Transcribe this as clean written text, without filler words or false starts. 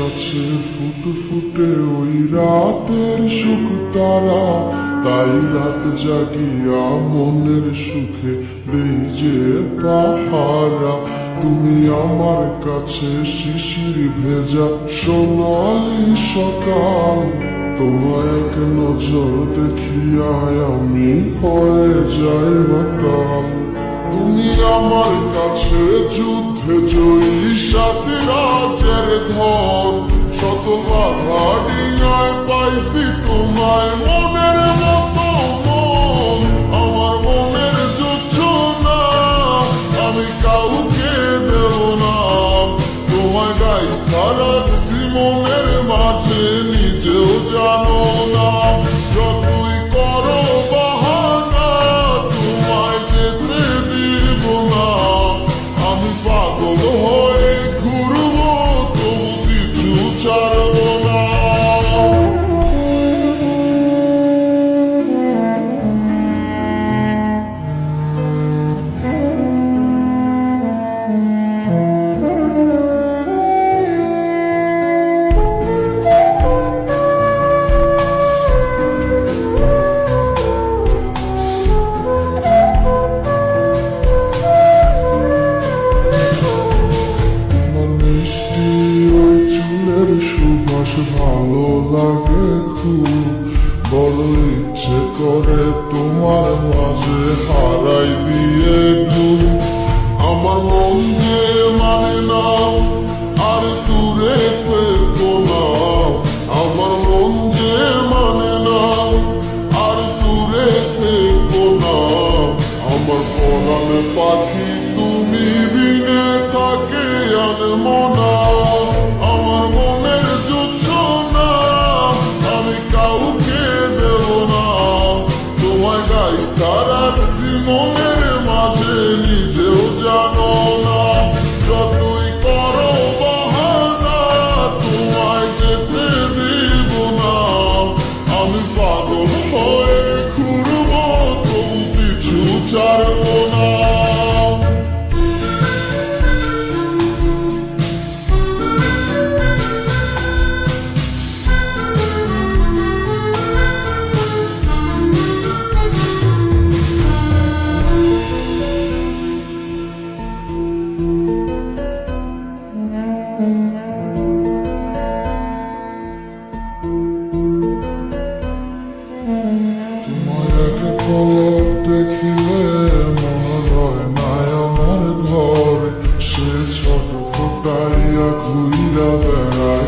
আছে ফুটে ফুটে ওই রাতের সুখ তারা, তাই রাত জাগিয়া মনের সুখে দেই যে পাহারা। তুমি আমার কাছে শিশির ভেজা সোনালি সকাল, তোমায় এক নজর দেখিয়ায় আমি হয়ে যাই মাতাল। তুমি আমার কাছে যুদ্ধে জয়ী সাথে রাজের ধন, শত বাধা ডিঙায় পাইছি তোমায় মনের মতো মন। আমার মনের যুদ্ধ না আমি কাউকে দেব না, তোমায় গাইথা রাখছি মনের মাঝে নিজেও জানো না। যতই করো বাহানা তোমায় যেতে দিব না, আমি পাগল হয়ে ঘুরবো তবু কিছু ছাড়বো না। সুবাস ভালো লাগে খুব, বড় ইচ্ছে করে তোমার মাঝে হারাই দিয়ে ঘুম। আমার মন যে মানে না আর দূরে থেকো না, আমার মন যে মানে না আর দূরে থেকো না। আমার পরাণ পাখি তুমি বিনে থাকে আনমো না, আমার মনের যুদ্ধ না আমি কাউকে দেব না। তোমায় গাইথা রাখছি মনের মাঝে নিজেও জানো না। যতই করো বাহানা তোমায় যেতে দিব না, আমি পাগল হয়ে ঘুরবো তবু পিছু ছাড়বো না। পলক দেখিলে মনে হয় নাই আমার ঘরে, সে ছোট ফুটাইয়া ঘুইরা বেড়ায়